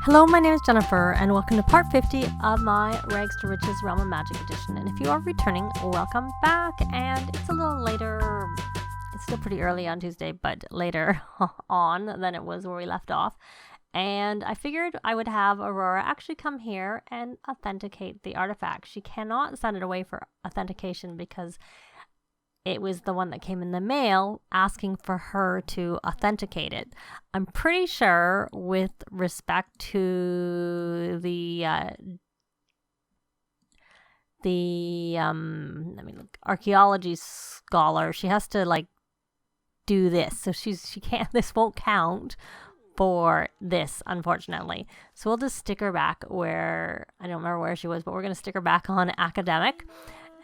Hello, my name is Jennifer, and welcome to part 50 of my Rags to Riches Realm of Magic edition. And if you are returning, welcome back. And it's a little later, it's still pretty early on Tuesday, but later on than it was where we left off. And I figured I would have Aurora actually come here and authenticate the artifact. She cannot send it away for authentication because it was the one that came in the mail asking for her to authenticate it. I'm pretty sure with respect to the archaeology scholar, she has to do this. So she can't, this won't count for this, unfortunately. So we'll just stick her back where, I don't remember where she was, but we're going to stick her back on academic.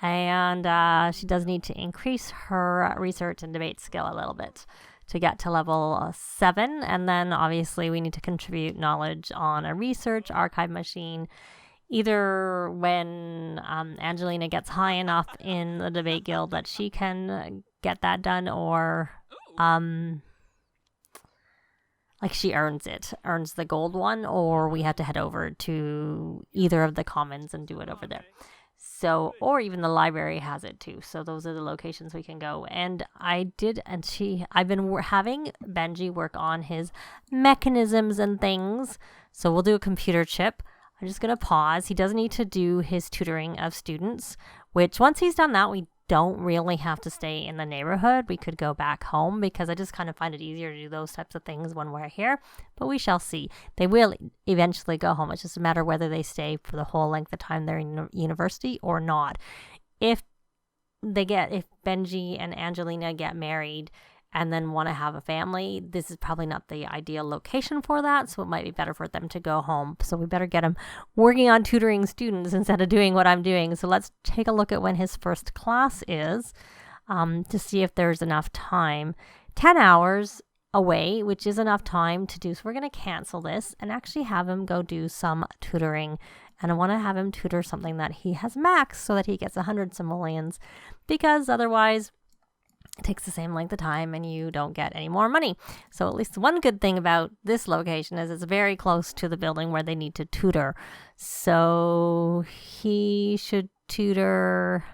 And she does need to increase her research and debate skill a little bit to get to level 7. And then obviously we need to contribute knowledge on a research archive machine, either when Angelina gets high enough in the debate guild that she can get that done, or she earns the gold one, or we had to head over to either of the commons and do it over there. So, or even the library has it too. So those are the locations we can go. And I've been having Benji work on his mechanisms and things. So we'll do a computer chip. I'm just going to pause. He does need to do his tutoring of students, which once he's done that, we don't really have to stay in the neighborhood. We could go back home because I just kind of find it easier to do those types of things when we're here, but we shall see. They will eventually go home. It's just a matter of whether they stay for the whole length of time they're in university or not. If Benji and Angelina get married and then want to have a family, this is probably not the ideal location for that, so it might be better for them to go home. So we better get him working on tutoring students instead of doing what I'm doing. So let's take a look at when his first class is to see if there's enough time. 10 hours away, which is enough time to do. So we're going to cancel this and actually have him go do some tutoring. And I want to have him tutor something that he has maxed so that he gets 100 simoleons, because otherwise it takes the same length of time and you don't get any more money. So at least one good thing about this location is it's very close to the building where they need to tutor. So he should tutor,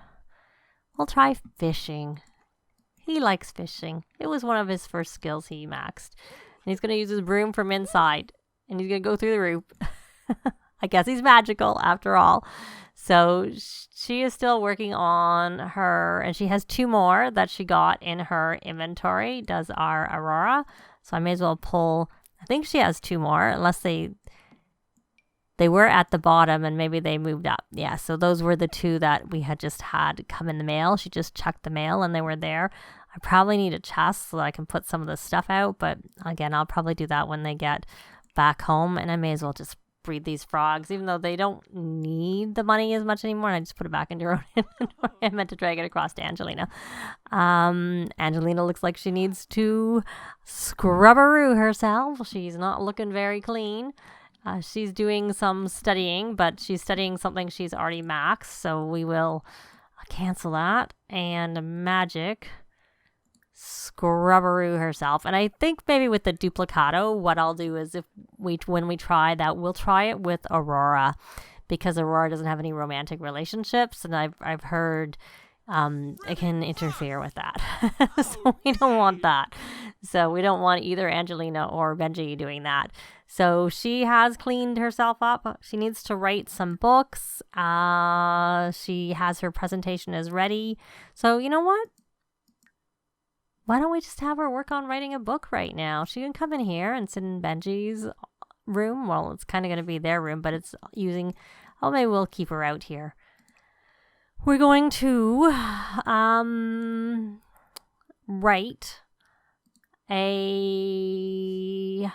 we'll try fishing. He likes fishing. It was one of his first skills he maxed. And he's going to use his broom from inside and he's going to go through the roof. I guess he's magical after all. So she is still working on her, and she has 2 more that she got in her inventory, does our Aurora. So I may as well pull, I think she has 2 more, unless they were at the bottom and maybe they moved up. Yeah, so those were the 2 that we had just had come in the mail. She just checked the mail and they were there. I probably need a chest so that I can put some of the stuff out, but again, I'll probably do that when they get back home, and I may as well just breed these frogs, even though they don't need the money as much anymore. And I just put it back into her own inventory. I meant to drag it across to Angelina. Angelina looks like she needs to scrubberoo herself. She's not looking very clean. She's doing some studying, but she's studying something she's already maxed, so we will cancel that. And magic, scrubberoo herself. And I think maybe with the duplicato, what I'll do is when we try that, we'll try it with Aurora, because Aurora doesn't have any romantic relationships, and I've heard it can interfere with that. So we don't want that. So we don't want either Angelina or Benji doing that. So she has cleaned herself up. She needs to write some books. She has her presentation is ready. So you know what? Why don't we just have her work on writing a book right now? She can come in here and sit in Benji's room. Well, it's kind of going to be their room, but it's using... Oh, maybe we'll keep her out here. We're going to write a...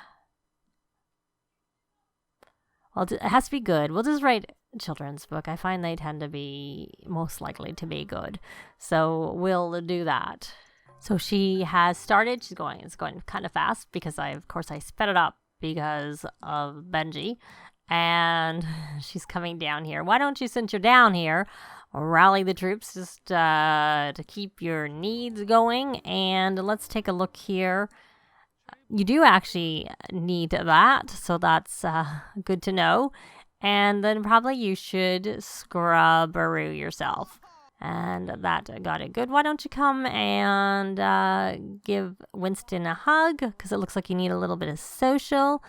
Well, it has to be good. We'll just write a children's book. I find they tend to be most likely to be good. So we'll do that. So she has started. It's going kind of fast because I sped it up because of Benji. And she's coming down here. Why don't you, since you're down here, rally the troops just to keep your needs going? And let's take a look here. you do actually need that, so that's good to know. And then probably you should scrubberoo yourself. And that got it good. Why don't you come and give Winston a hug, because it looks like you need a little bit of social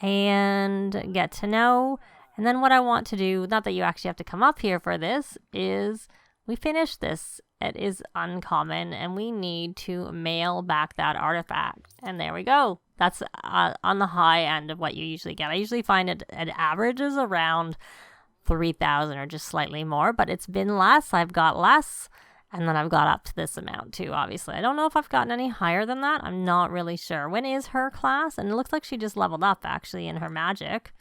and get to know. And then what I want to do, not that you actually have to come up here for this, is we finish this. It is uncommon, and we need to mail back that artifact. And there we go. That's on the high end of what you usually get. I usually find it averages around 3,000 or just slightly more, but it's been less. I've got less, and then I've got up to this amount too, obviously. I don't know if I've gotten any higher than that. I'm not really sure. When is her class? And it looks like she just leveled up actually in her magic,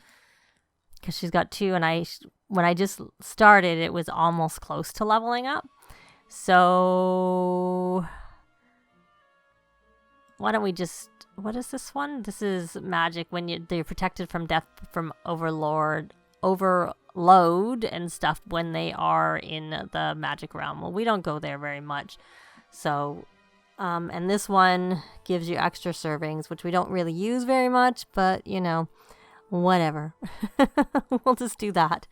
because she's got 2, and when I just started, it was almost close to leveling up. So why don't we just, what is this one? This is magic when they're protected from death from overload and stuff when they are in the magic realm. Well, we don't go there very much. So, and this one gives you extra servings, which we don't really use very much, but you know, whatever. We'll just do that.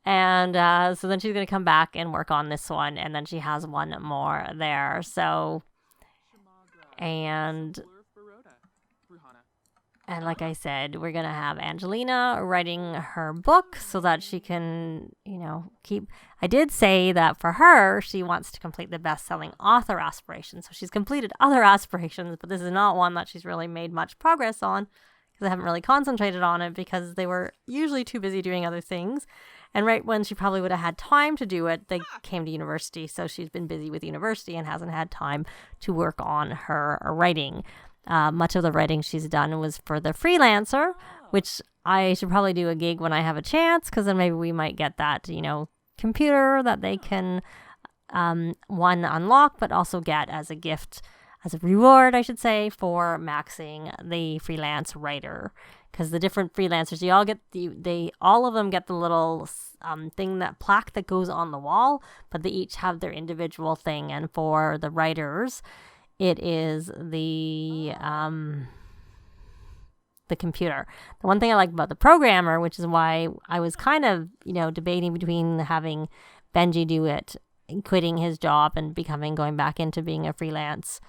And so then she's going to come back and work on this one, and then she has one more there. So, and like I said, we're going to have Angelina writing her book so that she can, you know, I did say that for her, she wants to complete the best-selling author aspiration. So she's completed other aspirations, but this is not one that she's really made much progress on, because I haven't really concentrated on it because they were usually too busy doing other things. And right when she probably would have had time to do it, they came to university. So she's been busy with university and hasn't had time to work on her writing. Much of the writing she's done was for the freelancer, which I should probably do a gig when I have a chance, because then maybe we might get that, you know, computer that they can, one, unlock, but also get as a gift, as a reward, I should say, for maxing the freelance writer. Because the different freelancers, you all get all of them get the little thing, that plaque that goes on the wall, but they each have their individual thing. And for the writers, it is the computer. The one thing I like about the programmer, which is why I was kind of, you know, debating between having Benji do it, quitting his job and going back into being a freelance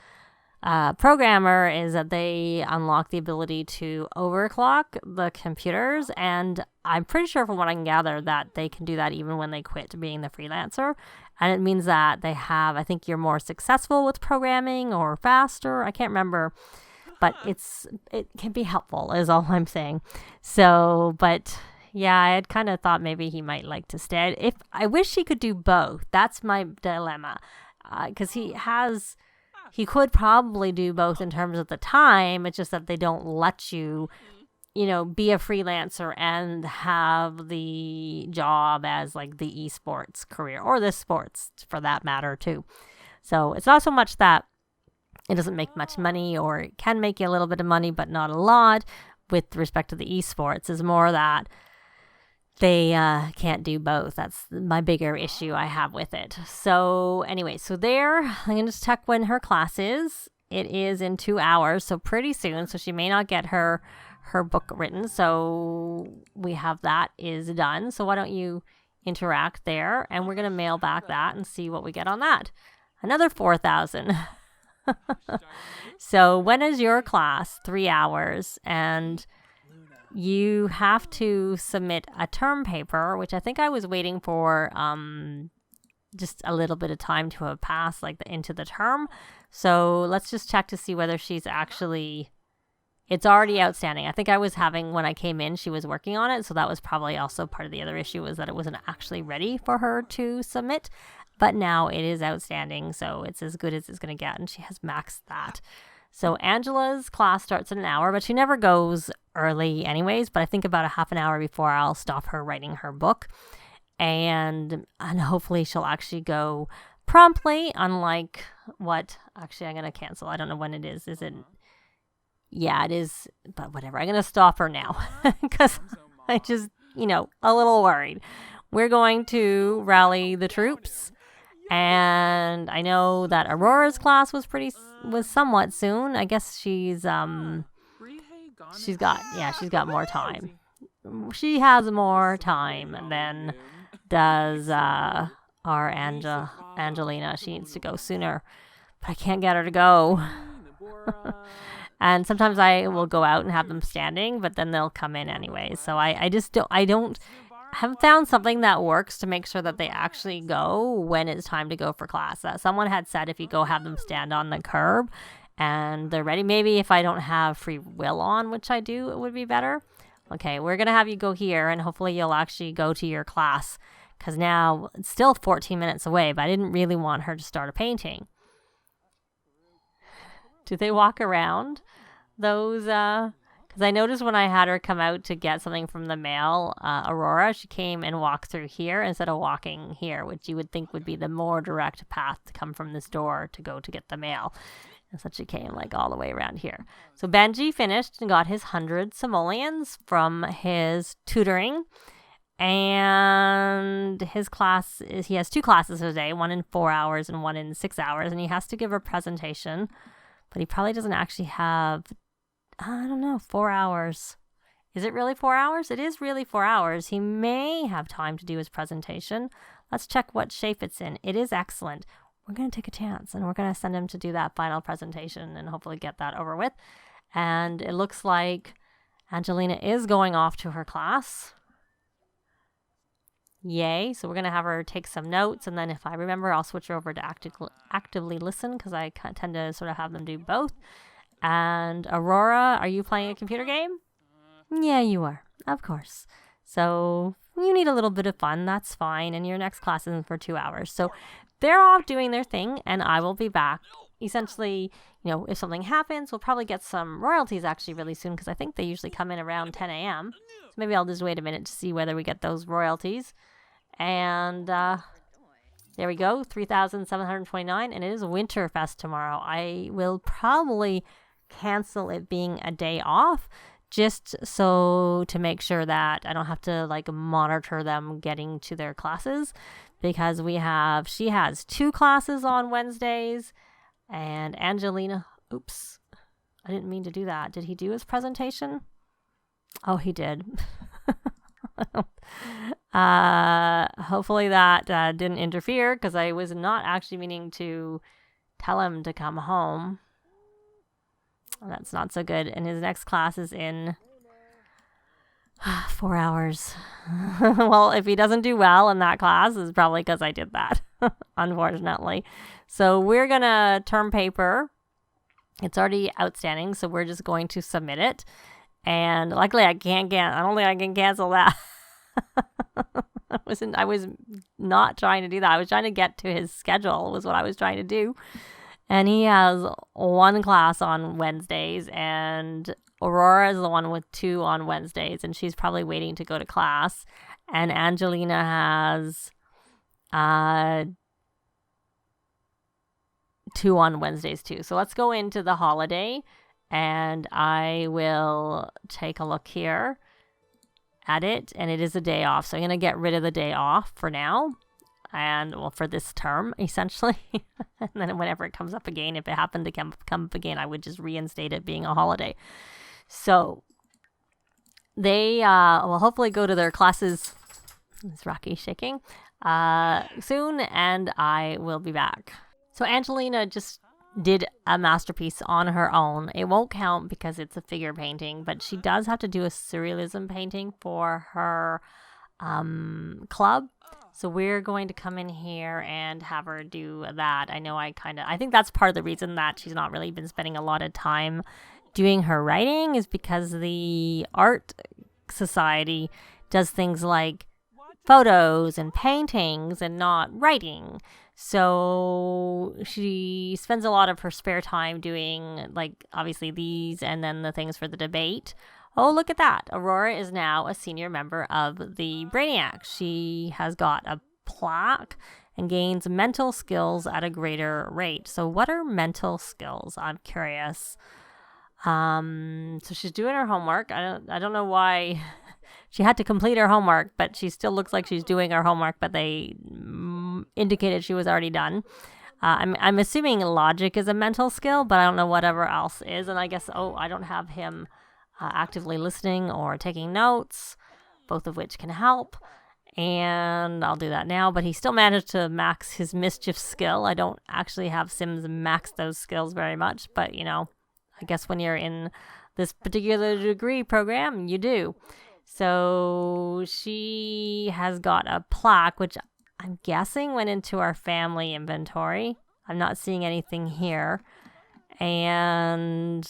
programmer, is that they unlock the ability to overclock the computers, and I'm pretty sure from what I can gather that they can do that even when they quit being the freelancer. And it means that they have, I think you're more successful with programming or faster, I can't remember, but it can be helpful is all I'm saying. So, but yeah, I had kind of thought maybe he might like to stay. I wish he could do both. That's my dilemma, because he could probably do both in terms of the time. It's just that they don't let you, you know, be a freelancer and have the job as like the esports career, or the sports for that matter too. So it's not so much that it doesn't make much money, or it can make you a little bit of money, but not a lot with respect to the esports. It's more that they can't do both. That's my bigger issue I have with it. So anyway, so there, I'm going to just check when her class is. It is in 2 hours, so pretty soon. So she may not get her book written. So we have that is done. So why don't you interact there, and we're going to mail back that and see what we get on that. Another 4,000. So when is your class? 3 hours, and you have to submit a term paper, which I think I was waiting for just a little bit of time to have passed into the term. So let's just check to see whether she's actually, it's already outstanding. I think I was having, when I came in, she was working on it. So that was probably also part of the other issue, was that it wasn't actually ready for her to submit. But now it is outstanding. So it's as good as it's going to get. And she has maxed that. So Angela's class starts in an hour, but she never goes early anyways. But I think about a half an hour before I'll stop her writing her book. And hopefully she'll actually go promptly, unlike what, actually I'm going to cancel. I don't know when it is. Is it? Yeah, it is. But whatever. I'm going to stop her now because I just, a little worried. We're going to rally the troops. And I know that Aurora's class was pretty was somewhat soon. I guess she's got more time. She has more time than does our Angelina. She needs to go sooner, but I can't get her to go. And sometimes I will go out and have them standing, but then they'll come in anyway. So I haven't found something that works to make sure that they actually go when it's time to go for class. Someone had said if you go have them stand on the curb and they're ready, maybe if I don't have free will on, which I do, it would be better. Okay, we're going to have you go here and hopefully you'll actually go to your class because now it's still 14 minutes away, but I didn't really want her to start a painting. Do they walk around those? Because I noticed when I had her come out to get something from the mail, Aurora, she came and walked through here instead of walking here, which you would think would be the more direct path to come from this door to go to get the mail. And so she came like all the way around here. So Benji finished and got his 100 simoleons from his tutoring. And his class he has 2 classes a day, one in 4 hours and one in 6 hours. And he has to give a presentation. But he probably doesn't actually have, 4 hours. Is it really 4 hours? It is really 4 hours. He may have time to do his presentation. Let's check what shape it's in. It is excellent. We're going to take a chance and we're going to send him to do that final presentation and hopefully get that over with. And it looks like Angelina is going off to her class. Yay. So we're going to have her take some notes. And then if I remember, I'll switch her over to actively listen because I tend to sort of have them do both. And Aurora, are you playing a computer game? Yeah, you are. Of course. So you need a little bit of fun. That's fine. And your next class isn't for 2 hours. So they're off doing their thing and I will be back. Essentially, if something happens, we'll probably get some royalties actually really soon because I think they usually come in around 10 a.m. So maybe I'll just wait a minute to see whether we get those royalties. And there we go, 3,729, and it is Winterfest tomorrow. I will probably cancel it being a day off just so to make sure that I don't have to monitor them getting to their classes because she has 2 classes on Wednesdays and Angelina, oops, I didn't mean to do that. Did he do his presentation? Oh, he did. Hopefully that didn't interfere because I was not actually meaning to tell him to come home. That's not so good. And his next class is in 4 hours. Well, if he doesn't do well in that class, it's probably because I did that, unfortunately. So we're going to term paper. It's already outstanding, so we're just going to submit it. And luckily I don't think I can cancel that. I was not trying to do that. I was trying to get to his schedule was what I was trying to do. And he has 1 class on Wednesdays and Aurora is the one with 2 on Wednesdays and she's probably waiting to go to class. And Angelina has 2 on Wednesdays too. So let's go into the holiday and I will take a look here at it. And it is a day off. So I'm going to get rid of the day off for now. And for this term, essentially. And then whenever it comes up again, if it happened to come up again, I would just reinstate it being a holiday. So they will hopefully go to their classes. It's Rocky shaking soon, and I will be back. So Angelina just did a masterpiece on her own. It won't count because it's a figure painting, but she does have to do a surrealism painting for her club. So we're going to come in here and have her do that. I think that's part of the reason that she's not really been spending a lot of time doing her writing is because the art society does things like photos and paintings and not writing. So she spends a lot of her spare time doing obviously these and then the things for the debate. Oh, look at that. Aurora is now a senior member of the Brainiac. She has got a plaque and gains mental skills at a greater rate. So what are mental skills? I'm curious. So she's doing her homework. I don't know why she had to complete her homework, but she still looks like she's doing her homework, but they indicated she was already done. I'm assuming logic is a mental skill, but I don't know whatever else is. And I guess, I don't have him actively listening or taking notes, both of which can help. And I'll do that now, but he still managed to max his mischief skill. I don't actually have Sims max those skills very much, but I guess when you're in this particular degree program, you do. So she has got a plaque, which I'm guessing went into our family inventory. I'm not seeing anything here. And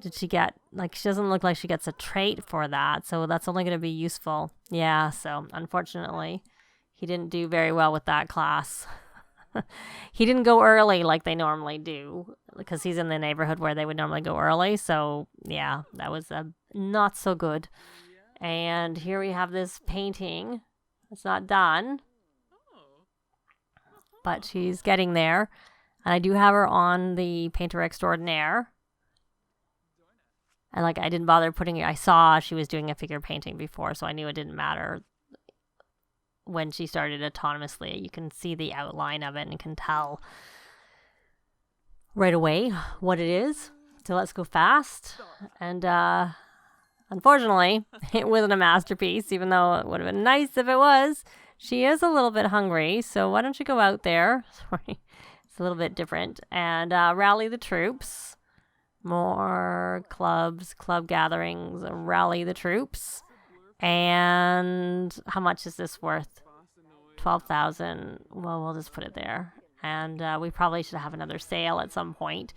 did she get, she doesn't look like she gets a trait for that, so that's only going to be useful. Yeah, so unfortunately, he didn't do very well with that class. He didn't go early like they normally do, because he's in the neighborhood where they would normally go early, so yeah, that was not so good. And here we have this painting. It's not done, but she's getting there. And I do have her on the painter extraordinaire. And I didn't bother putting it. I saw she was doing a figure painting before, so I knew it didn't matter when she started autonomously. You can see the outline of it and can tell right away what it is. So let's go fast. And unfortunately, it wasn't a masterpiece, even though it would have been nice if it was. She is a little bit hungry, so why don't you go out there? Sorry, it's a little bit different. And rally the troops. More clubs, club gatherings, rally the troops. And how much is this worth? 12,000. Well, we'll just put it there. And we probably should have another sale at some point.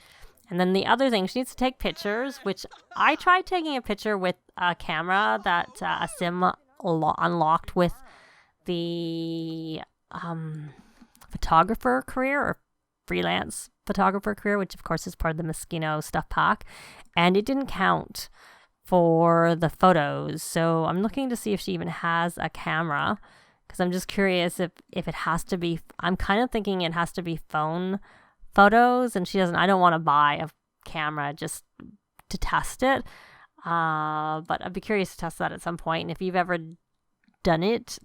And then the other thing, she needs to take pictures, which I tried taking a picture with a camera that a sim unlocked with the photographer career, or freelance photographer career, which of course is part of the Moschino stuff pack, and it didn't count for the photos. So I'm looking to see if she even has a camera, because I'm just curious if it has to be, I'm kind of thinking it has to be phone photos, and she doesn't. I don't want to buy a camera just to test it, but I'd be curious to test that at some point. And if you've ever done it,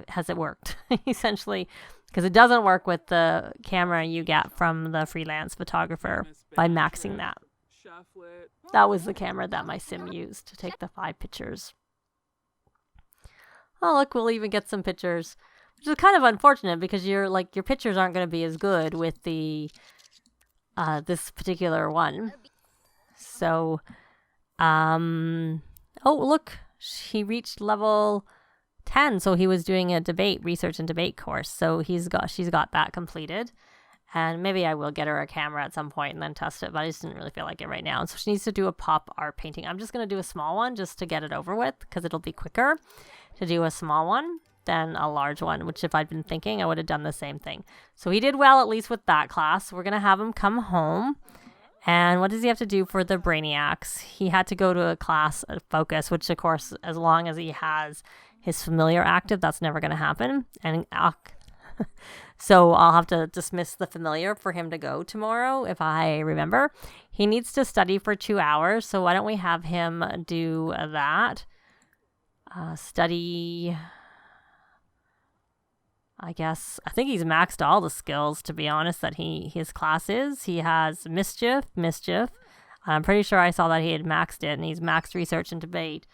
has it worked? Essentially, because it doesn't work with the camera you get from the freelance photographer by maxing that. That was the camera that my sim used to take the 5 pictures. Oh, look, we'll even get some pictures, which is kind of unfortunate, because your pictures aren't going to be as good with the this particular one. So, oh, look, he reached level 10, so he was doing a research and debate course. So she's got that completed. And maybe I will get her a camera at some point and then test it, but I just didn't really feel like it right now. And so she needs to do a pop art painting. I'm just going to do a small one just to get it over with, because it'll be quicker to do a small one than a large one, which if I'd been thinking, I would have done the same thing. So he did well, at least with that class. We're going to have him come home. And what does he have to do for the Brainiacs? He had to go to a class at Focus, which of course, as long as he has his familiar active, that's never going to happen. And so I'll have to dismiss the familiar for him to go tomorrow, if I remember. He needs to study for 2 hours, so why don't we have him do that? Study, I guess. I think he's maxed all the skills, to be honest, that his class is. He has mischief. I'm pretty sure I saw that he had maxed it, and he's maxed research and debate.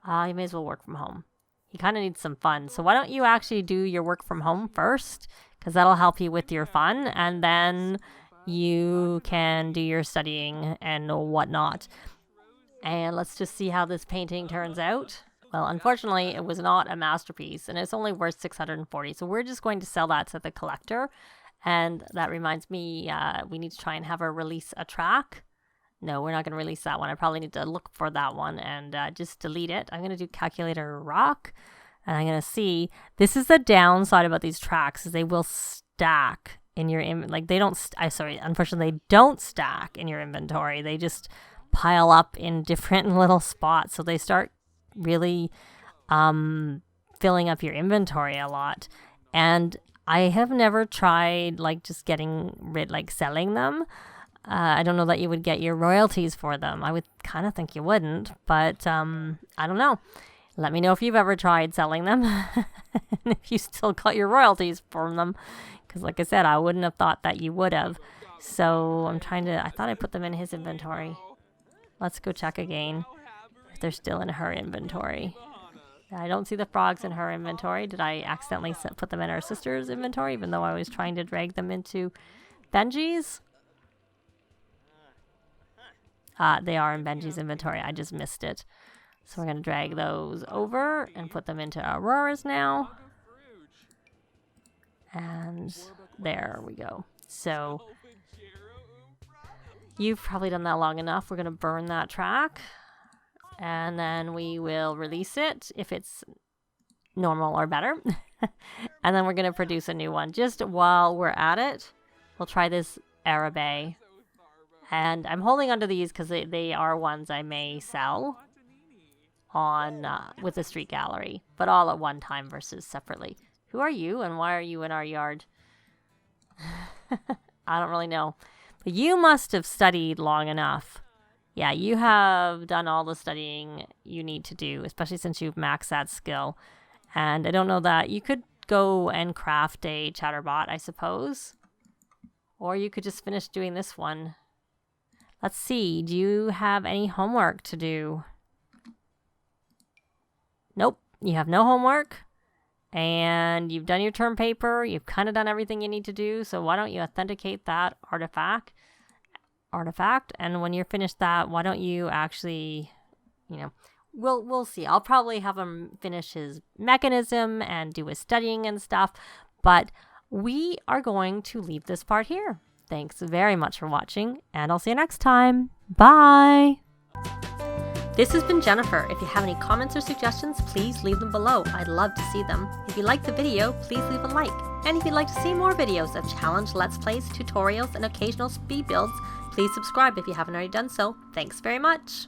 He may as well work from home. He kind of needs some fun. So why don't you actually do your work from home first? Because that'll help you with your fun. And then you can do your studying and whatnot. And let's just see how this painting turns out. Well, unfortunately, it was not a masterpiece. And it's only worth 640. So we're just going to sell that to the collector. And that reminds me, we need to try and have her release a track. No, we're not going to release that one. I probably need to look for that one and just delete it. I'm going to do calculator rock, and I'm going to see. This is the downside about these tracks, is they will stack in your they don't. Unfortunately, they don't stack in your inventory. They just pile up in different little spots, so they start really filling up your inventory a lot. And I have never tried just getting rid, selling them. I don't know that you would get your royalties for them. I would kind of think you wouldn't, but I don't know. Let me know if you've ever tried selling them and if you still got your royalties from them, Because like I said, I wouldn't have thought that you would have. So I'm trying to, I thought I put them in his inventory. Let's go check again if they're still in her inventory. I don't see the frogs in her inventory. Did I accidentally put them in her sister's inventory, even though I was trying to drag them into Benji's? They are in Benji's inventory. I just missed it. So we're going to drag those over and put them into Aurora's now. And there we go. So you've probably done that long enough. We're going to burn that track. And then we will release it if it's normal or better. And then we're going to produce a new one. Just while we're at it, we'll try this Arabe. And I'm holding onto these because they are ones I may sell on with the street gallery, but all at one time versus separately. Who are you and why are you in our yard? I don't really know. But you must have studied long enough. Yeah, you have done all the studying you need to do, especially since you've maxed that skill. And I don't know that you could go and craft a chatterbot, I suppose. Or you could just finish doing this one. Let's see. Do you have any homework to do? Nope. You have no homework. And you've done your term paper. You've kind of done everything you need to do. So why don't you authenticate that artifact? And when you're finished that, why don't you actually, we'll see. I'll probably have him finish his mechanism and do his studying and stuff. But we are going to leave this part here. Thanks very much for watching, and I'll see you next time. Bye! This has been Jennifer. If you have any comments or suggestions, please leave them below. I'd love to see them. If you liked the video, please leave a like. And if you'd like to see more videos of challenge, let's plays, tutorials, and occasional speed builds, please subscribe if you haven't already done so. Thanks very much!